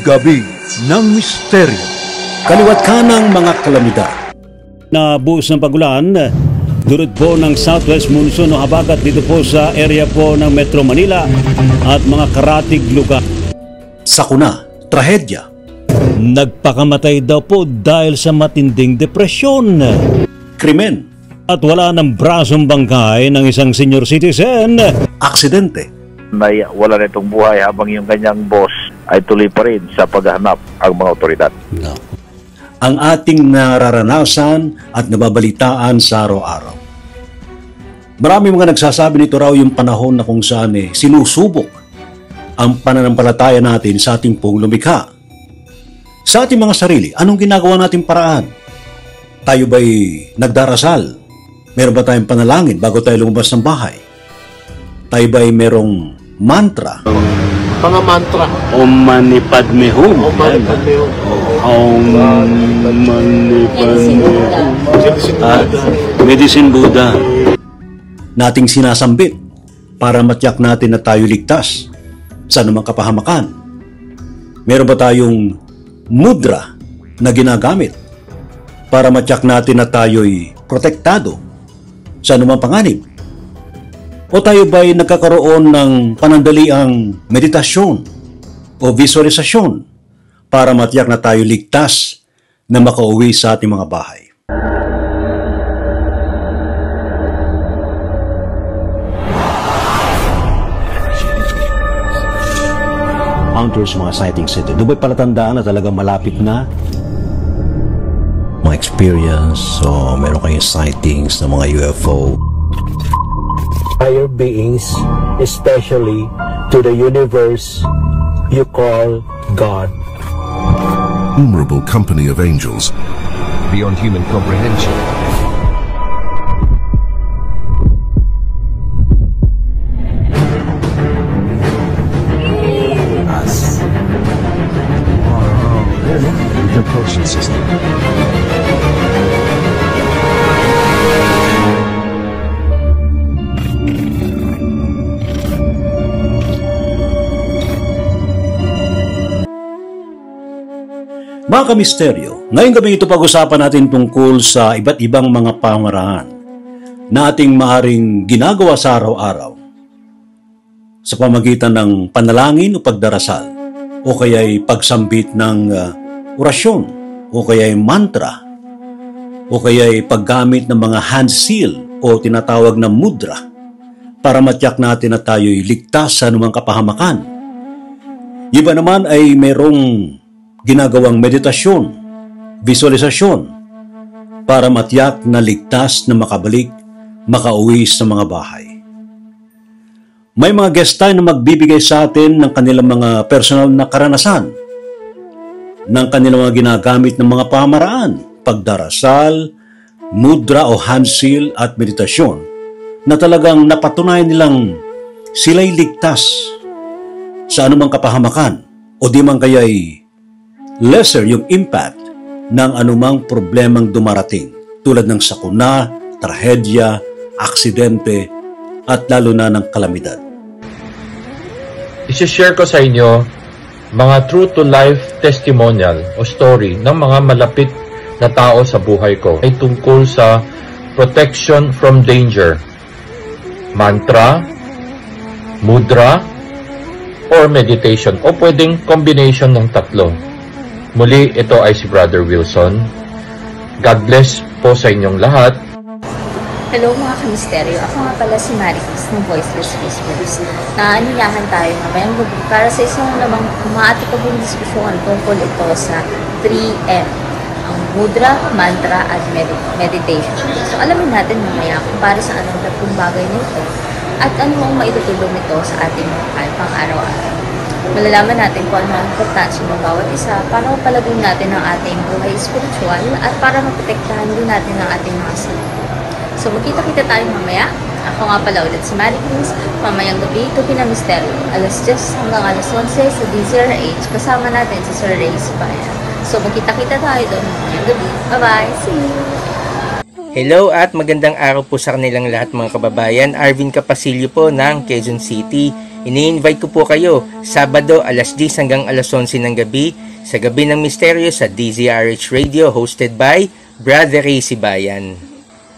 Gabi ng Misteryo. Kaliwat ka ng mga kalamidad. Nabuhos ng pagulan, dulot po ng Southwest Monsoon o habagat dito po sa area po ng Metro Manila at mga karatig lugar. Sakuna, trahedya. Nagpakamatay daw po dahil sa matinding depresyon. Krimen. At wala ng brasong bangkay ng isang senior citizen. Aksidente. Wala na itong buhay habang yung kanyang boss ay tuloy pa rin sa paghahanap ang mga otoridad. No. Ang ating nararanasan at nababalitaan sa araw-araw. Marami mga nagsasabi nito raw yung panahon na kung saan sinusubok ang pananampalataya natin sa ating pong lumikha. Sa ating mga sarili, anong ginagawa nating paraan? Tayo ba'y nagdarasal? Meron ba tayong panalangin bago tayo lumabas ng bahay? Tayo ba'y merong mantra? Mga mantra. Om Mani Padme Hum. Om Mani Padme Hum. Om Mani Padme Hum. Medicine Buddha. Nating sinasambit para matyak natin na tayo ligtas sa anumang kapahamakan. Meron ba tayong mudra na ginagamit para matyak natin na tayo'y protektado sa anumang panganib? O tayo ba'y nagkakaroon ng panandaliang meditasyon o visualisasyon para matiyak na tayo ligtas na makauwi sa ating mga bahay? Encounters, mga sightings ito. Doon ba'y palatandaan na talagang malapit na? Mga experience o meron kayong sightings ng mga UFO? Higher beings, especially to the universe you call God. Innumerable company of angels, beyond human comprehension. Us. The propulsion system. Mga kamisteryo, ngayong gabi ito pag-usapan natin tungkol sa iba't ibang mga pamaraan na ating maaring ginagawa sa araw-araw sa pamagitan ng panalangin o pagdarasal o kaya'y pagsambit ng orasyon o kaya'y mantra o kaya'y paggamit ng mga hand seal o tinatawag na mudra para matyak natin na tayo'y ligtas sa anumang kapahamakan. Iba naman ay mayroong ginagawang meditasyon, visualisasyon, para matiyak na ligtas na makabalik, makauwi sa mga bahay. May mga guest tayo na magbibigay sa atin ng kanilang mga personal na karanasan, ng kanilang mga ginagamit ng mga pamaraan, pagdarasal, mudra o hand seal at meditasyon, na talagang napatunayan nilang sila'y ligtas sa anumang kapahamakan o di man kaya'y lesser yung impact ng anumang problemang dumarating tulad ng sakuna, trahedya, aksidente at lalo na ng kalamidad. I-share ko sa inyo mga true-to-life testimonial o story ng mga malapit na tao sa buhay ko ay tungkol sa protection from danger, mantra, mudra, or meditation o pwedeng combination ng tatlo. Muli, ito ay si Brother Wilson. God bless po sa inyong lahat. Hello mga kamisteryo. Ako nga pala si Maricris ng Voiceless Whispers. Naanyayahan tayo ngayon gabi para sa isang namang umaatikabong diskusyon tungkol ito sa 3M. Ang mudra, mantra, at meditation. So alamin natin mamaya kung para sa anong tatlong bagay nito at ano ang maitutulong nito sa ating pang-araw-araw. Malalaman natin kung ano ang importansya ng bawat isa para mapalagoy natin ang ating buhay spiritual at para maprotektahan din natin ang ating mga sarili. So magkita-kita tayo mamaya. Ako nga pala ulit si Maricris. Mamayang gabi ito pinamisteryo. Alas 10 hanggang alas 11 sa DZRH. Kasama natin si Sir Ray Bayan. So magkita-kita tayo doon mamayang gabi. Bye-bye! See you! Hello at magandang araw po sa kanilang lahat mga kababayan. Arvin Capasilio po ng Quezon City. Ini-invite ko po kayo Sabado alas 10 hanggang alas 11 ng gabi sa Gabi ng Misteryo sa DZRH Radio hosted by Brother Ray Sibayan.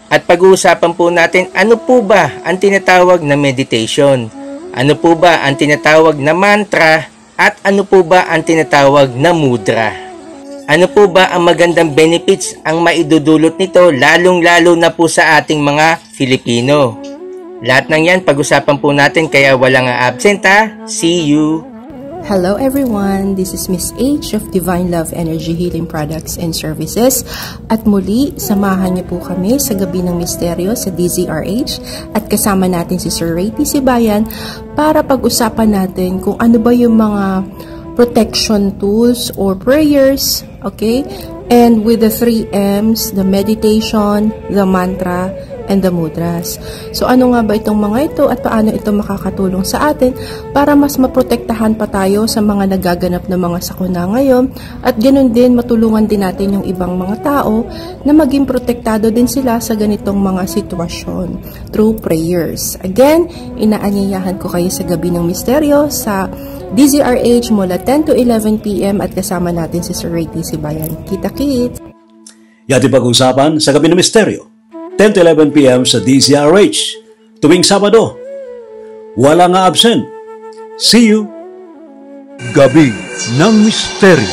At pag-uusapan po natin ano po ba ang tinatawag na meditation, ano po ba ang tinatawag na mantra, at ano po ba ang tinatawag na mudra. Ano po ba ang magandang benefits ang maidudulot nito lalong-lalo na po sa ating mga Filipino. Lahat ng yan pag-usapan po natin kaya walang absent ha. See you! Hello everyone, this is Miss H of Divine Love Energy Healing Products and Services. At muli, samahan niyo po kami sa Gabi ng Misteryo sa DZRH at kasama natin si Sir Ray Sibayan para pag-usapan natin kung ano ba yung mga protection tools or prayers, okay? And with the 3 M's, the meditation, the mantra, and the mudras. So ano nga ba itong mga ito at paano ito makakatulong sa atin para mas maprotektahan pa tayo sa mga nagaganap na mga sakuna ngayon at ganun din matulungan din natin yung ibang mga tao na maging protektado din sila sa ganitong mga sitwasyon through prayers. Again, inaanyayahan ko kayo sa Gabi ng Misteryo sa DZRH mula 10 to 11 p.m. at kasama natin si Sir Ray Sibayan. Kita-kits! Yating pag-usapan sa Gabi ng Misteryo 10 to 11 p.m. sa DZRH tuwing Sabado. Wala nga absent. See you! Gabi ng Misteryo.